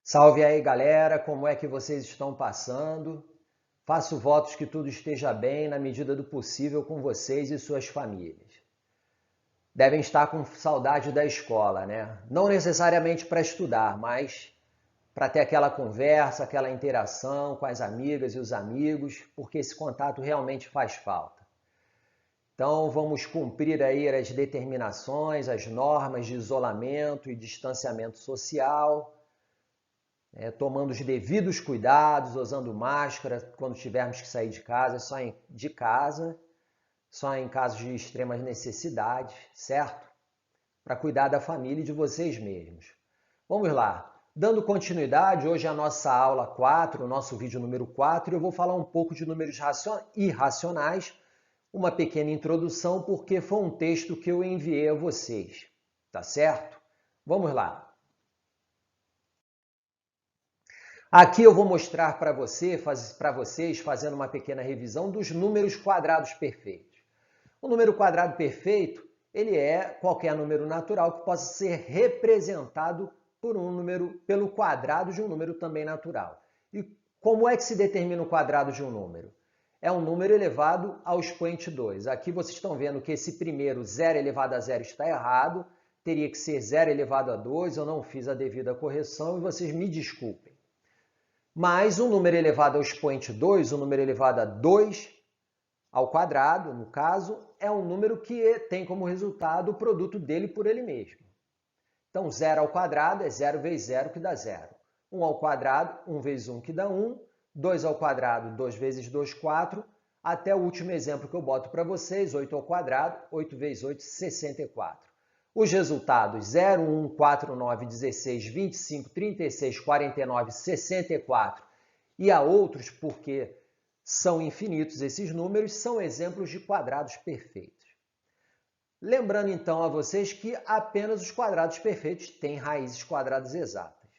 Salve aí, galera! Como é que vocês estão passando? Faço votos que tudo esteja bem na medida do possível com vocês e suas famílias. Devem estar com saudade da escola, né? Não necessariamente para estudar, mas para ter aquela conversa, aquela interação com as amigas e os amigos, porque esse contato realmente faz falta. Então, vamos cumprir aí as determinações, as normas de isolamento e distanciamento social, tomando os devidos cuidados, usando máscara quando tivermos que sair de casa, só em casos de extremas necessidades, certo? Para cuidar da família e de vocês mesmos. Vamos lá. Dando continuidade, hoje é a nossa aula 4, o nosso vídeo número 4, eu vou falar um pouco de números irracionais, uma pequena introdução, porque foi um texto que eu enviei a vocês, tá certo? Vamos lá. Aqui eu vou mostrar para vocês, fazendo uma pequena revisão dos números quadrados perfeitos. O número quadrado perfeito, ele é qualquer número natural que possa ser representado pelo quadrado de um número também natural. E como é que se determina o quadrado de um número? É um número elevado ao expoente 2. Aqui vocês estão vendo que esse primeiro 0 elevado a 0 está errado, teria que ser 0 elevado a 2, eu não fiz a devida correção e vocês me desculpem. Mas o número elevado ao expoente 2, o número elevado a 2 ao quadrado, no caso, é um número que tem como resultado o produto dele por ele mesmo. Então, 0 ao quadrado é 0 vezes 0, que dá 0. 1 ao quadrado, 1 vezes 1, que dá 1. 2 ao quadrado, 2 vezes 2, 4. Até o último exemplo que eu boto para vocês, 8 ao quadrado, 8 vezes 8, 64. Os resultados 0, 1, 4, 9, 16, 25, 36, 49, 64 e há outros porque são infinitos esses números, são exemplos de quadrados perfeitos. Lembrando então a vocês que apenas os quadrados perfeitos têm raízes quadradas exatas.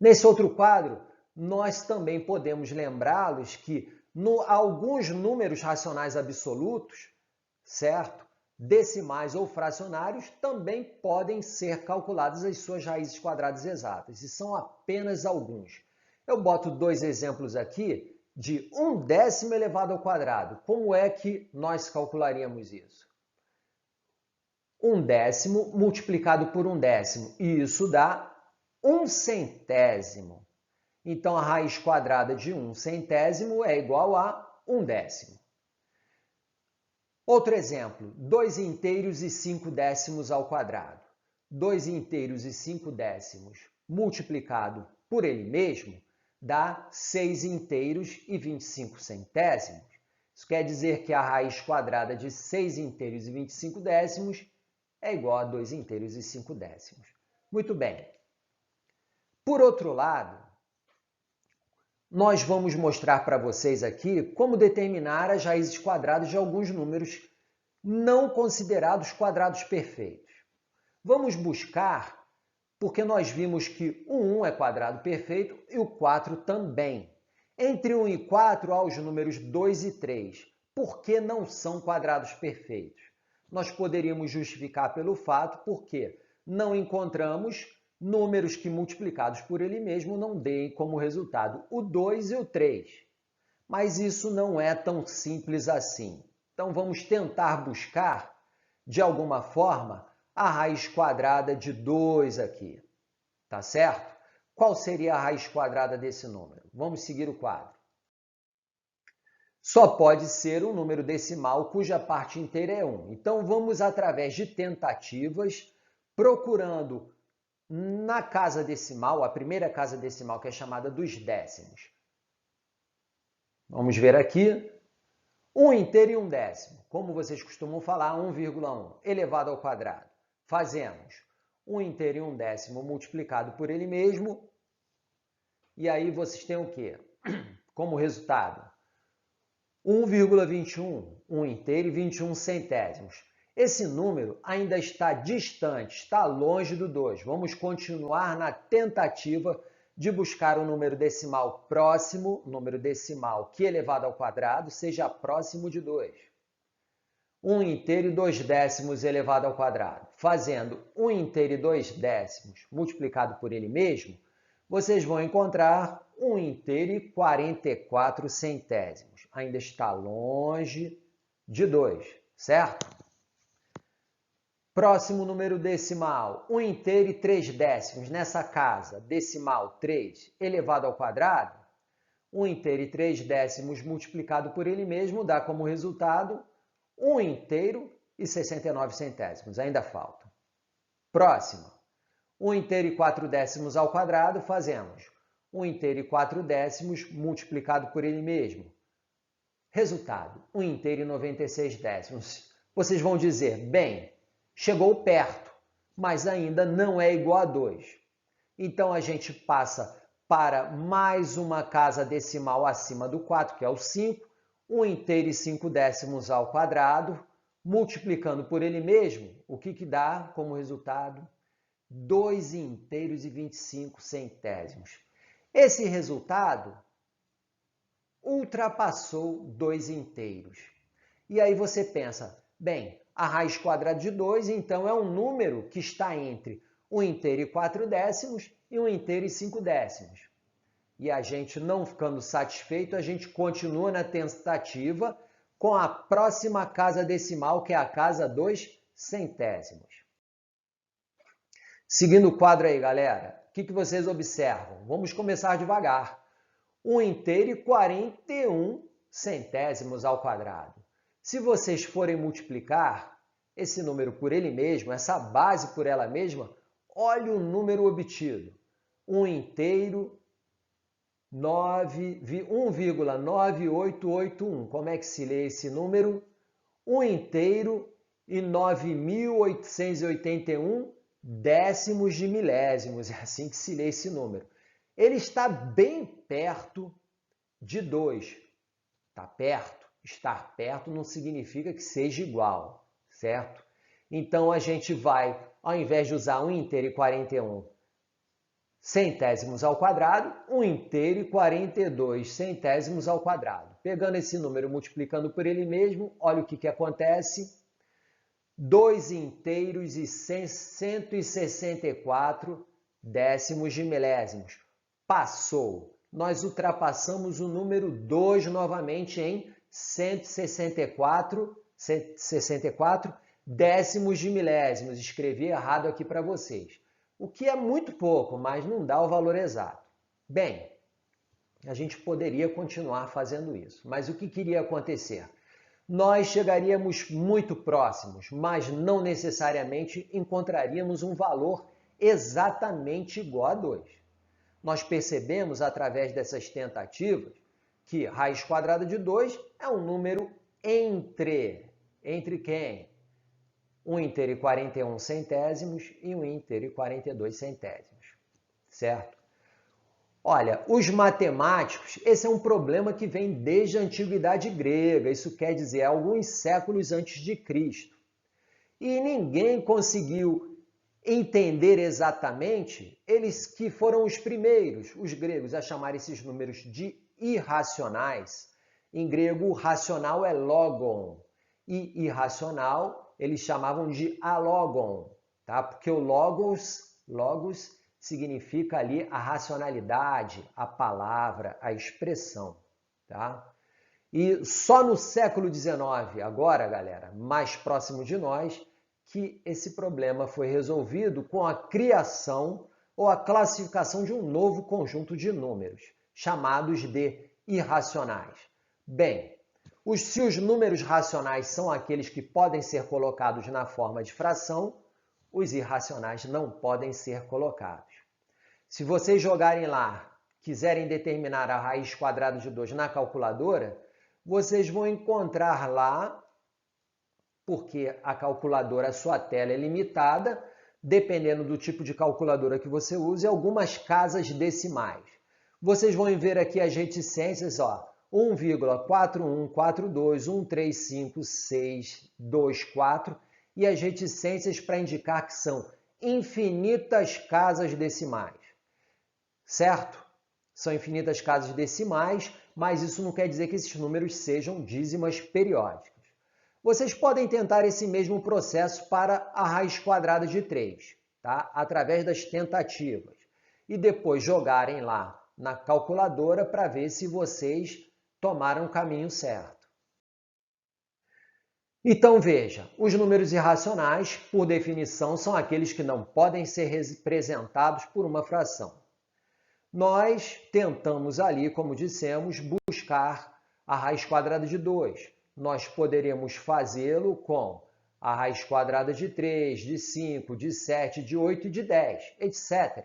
Nesse outro quadro, nós também podemos lembrá-los que alguns números racionais absolutos, certo? Decimais ou fracionários também podem ser calculadas as suas raízes quadradas exatas, e são apenas alguns. Eu boto dois exemplos aqui de 1/10 elevado ao quadrado. Como é que nós calcularíamos isso? 1/10 multiplicado por 1/10, e isso dá 1/100. Então, a raiz quadrada de 1/100 é igual a 1/10. Outro exemplo, 2 inteiros e 5 décimos ao quadrado. 2 inteiros e 5 décimos multiplicado por ele mesmo dá 6 inteiros e 25 centésimos. Isso quer dizer que a raiz quadrada de 6 inteiros e 25 décimos é igual a 2 inteiros e 5 décimos. Muito bem. Por outro lado, nós vamos mostrar para vocês aqui como determinar as raízes quadradas de alguns números não considerados quadrados perfeitos. Vamos buscar, porque nós vimos que o 1 é quadrado perfeito e o 4 também. Entre 1 e 4 há os números 2 e 3. Por que não são quadrados perfeitos? Nós poderíamos justificar pelo fato porque não encontramos números que multiplicados por ele mesmo não deem como resultado o 2 e o 3. Mas isso não é tão simples assim. Então vamos tentar buscar, de alguma forma, a raiz quadrada de 2 aqui. Tá certo? Qual seria a raiz quadrada desse número? Vamos seguir o quadro. Só pode ser um número decimal cuja parte inteira é 1. Então vamos, através de tentativas, procurando na casa decimal, a primeira casa decimal, que é chamada dos décimos. Vamos ver aqui. 1 inteiro e 1/10. Como vocês costumam falar, 1,1 elevado ao quadrado. Fazemos 1 inteiro e 1/10 multiplicado por ele mesmo. E aí vocês têm o quê? Como resultado, 1,21, 1 inteiro e 21 centésimos. Esse número ainda está distante, está longe do 2. Vamos continuar na tentativa de buscar um número decimal próximo, número decimal que elevado ao quadrado seja próximo de 2. 1 inteiro e 2 décimos elevado ao quadrado. fazendo 1 inteiro e 2 décimos multiplicado por ele mesmo, vocês vão encontrar 1 inteiro e 44 centésimos. Ainda está longe de 2, certo? Próximo número decimal, 1 inteiro e 3 décimos. Nessa casa, decimal 3 elevado ao quadrado, 1 inteiro e 3 décimos multiplicado por ele mesmo dá como resultado 1 inteiro e 69 centésimos. Ainda falta. Próximo, 1 inteiro e 4 décimos ao quadrado, fazemos 1 inteiro e 4 décimos multiplicado por ele mesmo. Resultado, 1 inteiro e 96 décimos. Vocês vão dizer, bem, chegou perto, mas ainda não é igual a 2. Então, a gente passa para mais uma casa decimal acima do 4, que é o 5, 1 inteiro e 5 décimos ao quadrado, multiplicando por ele mesmo, o que dá como resultado? 2 inteiros e 25 centésimos. Esse resultado ultrapassou 2 inteiros. E aí você pensa, bem, a raiz quadrada de 2, então, é um número que está entre 1 inteiro e 4 décimos e 1 inteiro e 5 décimos. E a gente, não ficando satisfeito, a gente continua na tentativa com a próxima casa decimal, que é a casa dos centésimos. Seguindo o quadro aí, galera, o que vocês observam? Vamos começar devagar. 1 inteiro e 41 centésimos ao quadrado. Se vocês forem multiplicar esse número por ele mesmo, essa base por ela mesma, olha o número obtido. 1 inteiro 1,9881. Como é que se lê esse número? 1 inteiro e 9.881 décimos de milésimos. É assim que se lê esse número. Ele está bem perto de 2. Está perto. Estar perto não significa que seja igual, certo? Então, a gente vai, ao invés de usar 1 inteiro e 41 centésimos ao quadrado, 1 inteiro e 42 centésimos ao quadrado. Pegando esse número, multiplicando por ele mesmo, olha o que acontece. 2 inteiros e 164 décimos de milésimos. Passou. Nós ultrapassamos o número 2 novamente em 164 décimos de milésimos. Escrevi errado aqui para vocês. O que é muito pouco, mas não dá o valor exato. Bem, a gente poderia continuar fazendo isso, mas o que queria acontecer? Nós chegaríamos muito próximos, mas não necessariamente encontraríamos um valor exatamente igual a 2. Nós percebemos, através dessas tentativas, que raiz quadrada de 2 é um número entre quem? 1 inteiro e 41 centésimos e 1 inteiro e 42 centésimos, certo? Olha, os matemáticos, esse é um problema que vem desde a antiguidade grega, isso quer dizer alguns séculos antes de Cristo. E ninguém conseguiu entender exatamente, eles que foram os primeiros, os gregos, a chamar esses números de irracionais. Em grego, racional é logon, e irracional eles chamavam de alogon, tá? Porque o logos significa ali a racionalidade, a palavra, a expressão, tá? E só no século XIX, agora, galera, mais próximo de nós, que esse problema foi resolvido com a criação ou a classificação de um novo conjunto de números, chamados de irracionais. Bem, se os números racionais são aqueles que podem ser colocados na forma de fração, os irracionais não podem ser colocados. Se vocês jogarem lá, quiserem determinar a raiz quadrada de 2 na calculadora, vocês vão encontrar lá, porque a calculadora, a sua tela é limitada, dependendo do tipo de calculadora que você use, algumas casas decimais. Vocês vão ver aqui as reticências, ó, 1,41451356224, e as reticências para indicar que são infinitas casas decimais, certo? São infinitas casas decimais, mas isso não quer dizer que esses números sejam dízimas periódicas. Vocês podem tentar esse mesmo processo para a raiz quadrada de 3, tá? Através das tentativas. E depois jogarem lá na calculadora para ver se vocês tomaram o caminho certo. Então veja, os números irracionais, por definição, são aqueles que não podem ser representados por uma fração. Nós tentamos ali, como dissemos, buscar a raiz quadrada de 2. Nós poderíamos fazê-lo com a raiz quadrada de 3, de 5, de 7, de 8 e de 10, etc.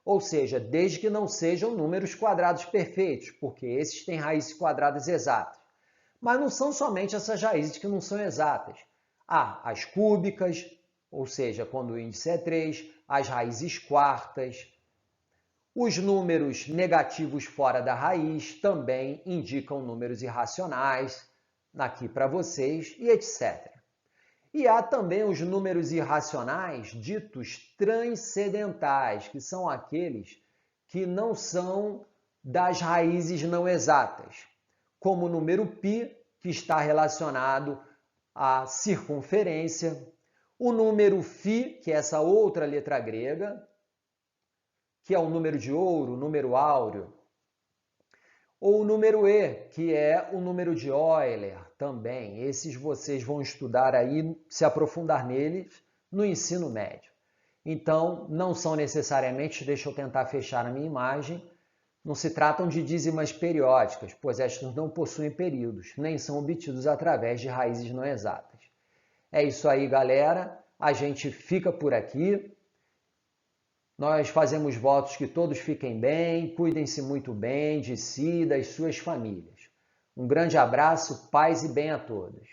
Ou seja, desde que não sejam números quadrados perfeitos, porque esses têm raízes quadradas exatas. Mas não são somente essas raízes que não são exatas. Há as cúbicas, ou seja, quando o índice é 3, as raízes quartas. Os números negativos fora da raiz também indicam números irracionais, aqui para vocês, e etc. E há também os números irracionais ditos transcendentais, que são aqueles que não são das raízes não exatas, como o número π, que está relacionado à circunferência, o número φ, que é essa outra letra grega, que é o número de ouro, o número áureo, ou o número e, que é o número de Euler também. Esses vocês vão estudar aí, se aprofundar neles no ensino médio. Então, não são necessariamente, deixa eu tentar fechar a minha imagem, não se tratam de dízimas periódicas, pois estas não possuem períodos, nem são obtidos através de raízes não exatas. É isso aí, galera. A gente fica por aqui. Nós fazemos votos que todos fiquem bem, cuidem-se muito bem de si e das suas famílias. Um grande abraço, paz e bem a todos.